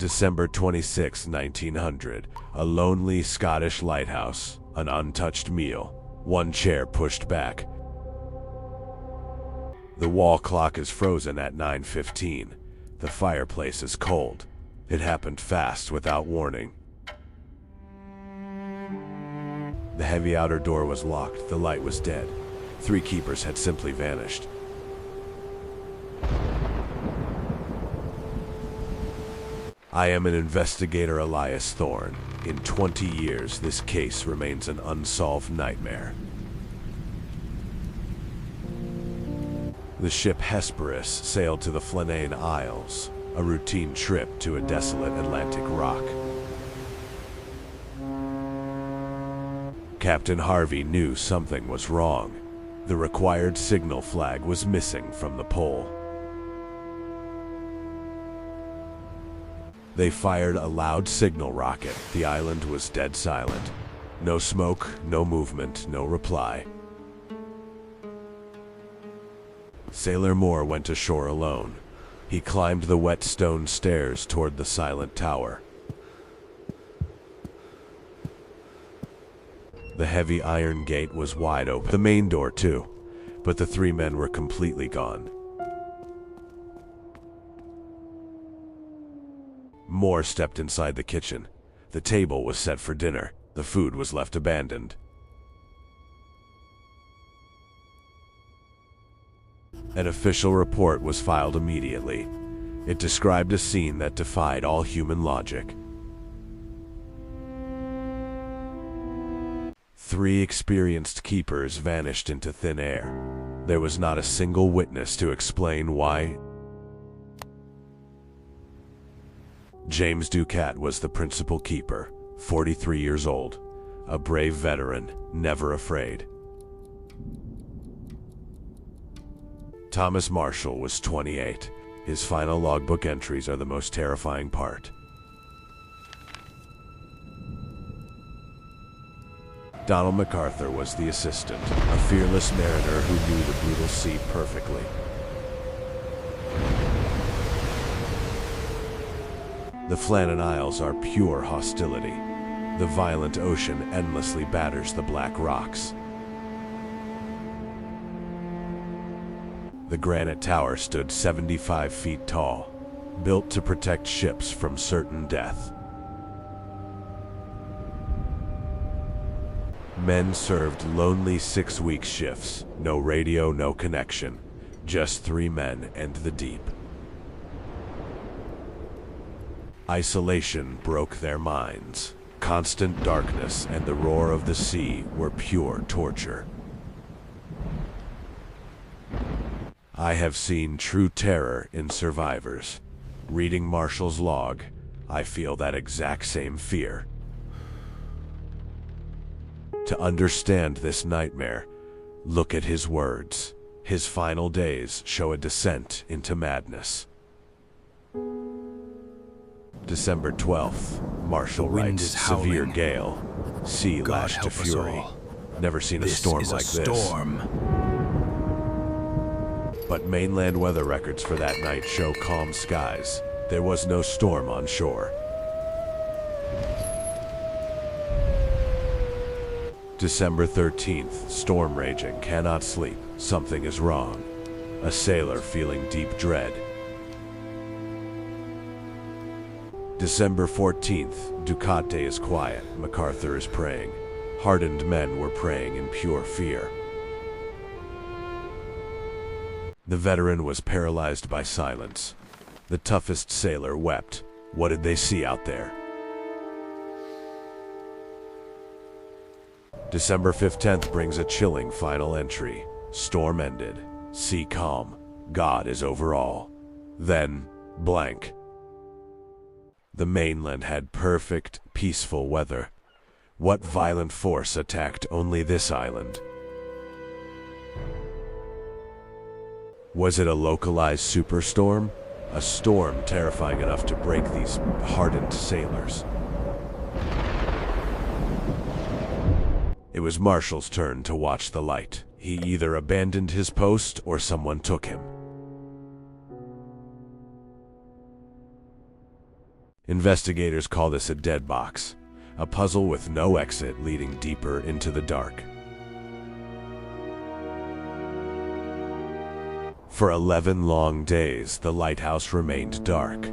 December 26, 1900, a lonely Scottish lighthouse, an untouched meal, one chair pushed back. The wall clock is frozen at 9:15. The fireplace is cold. It happened fast, without warning. The heavy outer door was locked. The light was dead. 3 keepers had simply vanished. I am an investigator, Elias Thorne. In 20 years, this case remains an unsolved nightmare. The ship Hesperus sailed to the Flannan Isles, a routine trip to a desolate Atlantic rock. Captain Harvey knew something was wrong. The required signal flag was missing from the pole. They fired a loud signal rocket. The island was dead silent. No smoke, no movement, no reply. Sailor Moore went ashore alone. He climbed the wet stone stairs toward the silent tower. The heavy iron gate was wide open. The main door too, but the 3 men were completely gone. Moore stepped inside the kitchen. The table was set for dinner. The food was left abandoned. An official report was filed immediately. It described a scene that defied all human logic. 3 experienced keepers vanished into thin air. There was not a single witness to explain why. James Ducat was the principal keeper, 43 years old, a brave veteran, never afraid. Thomas Marshall was 28. His final logbook entries are the most terrifying part. Donald MacArthur was the assistant, a fearless mariner who knew the brutal sea perfectly. The Flannan Isles are pure hostility. The violent ocean endlessly batters the black rocks. The granite tower stood 75 feet tall, built to protect ships from certain death. Men served lonely 6-week shifts, no radio, no connection, just 3 men and the deep. Isolation broke their minds. Constant darkness and the roar of the sea were pure torture. I have seen true terror in survivors. Reading Marshall's log, I feel that exact same fear. To understand this nightmare, look at his words. His final days show a descent into madness. December 12th, Marshall writes, severe gale, sea lashed to fury. Never seen a storm like this. But mainland weather records for that night show calm skies. There was no storm on shore. December 13th, storm raging, cannot sleep. Something is wrong. A sailor feeling deep dread. December 14th, Ducat Day is quiet. MacArthur is praying. Hardened men were praying in pure fear. The veteran was paralyzed by silence. The toughest sailor wept. What did they see out there? December 15th brings a chilling final entry. Storm ended. Sea calm. God is over all. Then, blank. The mainland had perfect, peaceful weather. What violent force attacked only this island? Was it a localized superstorm? A storm terrifying enough to break these hardened sailors? It was Marshall's turn to watch the light. He either abandoned his post or someone took him. Investigators call this a dead box, a puzzle with no exit leading deeper into the dark. For 11 long days, the lighthouse remained dark.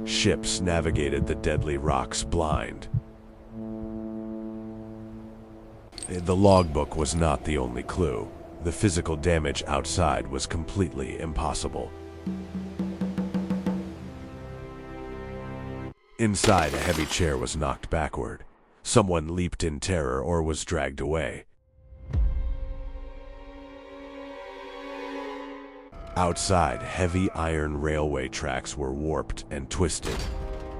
Ships navigated the deadly rocks blind. The logbook was not the only clue. The physical damage outside was completely impossible. Inside, a heavy chair was knocked backward. Someone leaped in terror or was dragged away. Outside, heavy iron railway tracks were warped and twisted,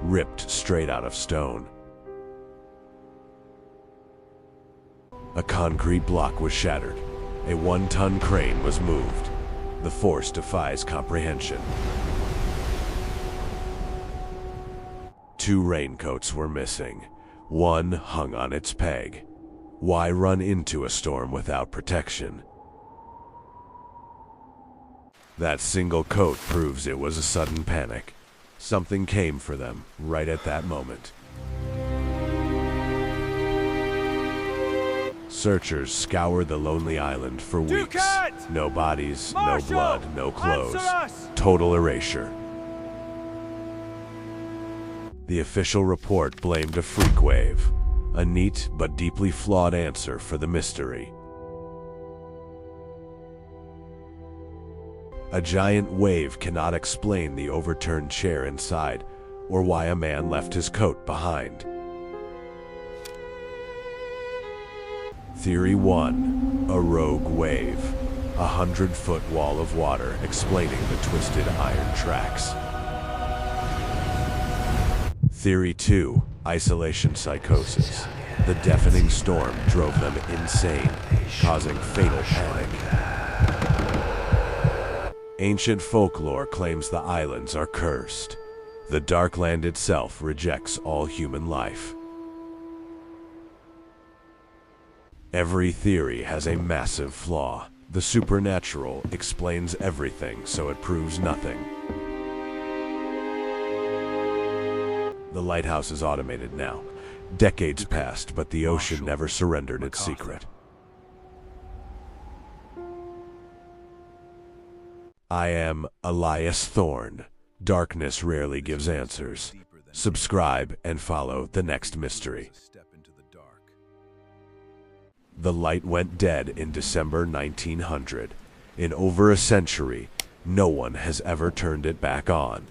ripped straight out of stone. A concrete block was shattered. A 1-ton crane was moved. The force defies comprehension. 2 raincoats were missing. One hung on its peg. Why run into a storm without protection? That single coat proves it was a sudden panic. Something came for them right at that moment. Searchers scour the lonely island for weeks. No bodies, no blood, no clothes. Total erasure. The official report blamed a freak wave, a neat but deeply flawed answer for the mystery. A giant wave cannot explain the overturned chair inside, or why a man left his coat behind. Theory 1. A rogue wave. A 100-foot wall of water explaining the twisted iron tracks. Theory 2. Isolation psychosis. The deafening storm drove them insane, causing fatal panic. Ancient folklore claims the islands are cursed. The dark land itself rejects all human life. Every theory has a massive flaw. The supernatural explains everything, so it proves nothing. The lighthouse is automated now. Decades passed, but the ocean never surrendered its secret. I am Elias Thorne. Darkness rarely gives answers. Subscribe and follow the next mystery. The light went dead in December 1900. In over a century, no one has ever turned it back on.